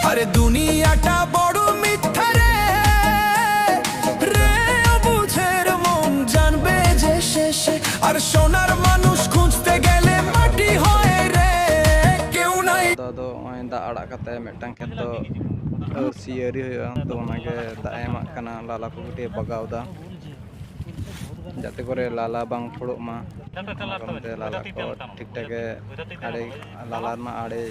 আরে দুনিয়াটা বড় মিথ্যা রে, রে বুঝের মন জানবে যে শেষে, আর সোনার মানুষ খুঁজতে গেলে মাটি হয় রে, কেউ নাই। দাদা ওই দা আড়াগ কাতে মিটটাং ক্ষেত দো সিয়ারি হইয়া তো ওনাকে দা এমাক কানা লালা को गुटे बगाव दा जाते करे लाला बांग फोड़ो मा लाला को ठीक ठाक आड़े लाला मा आड़े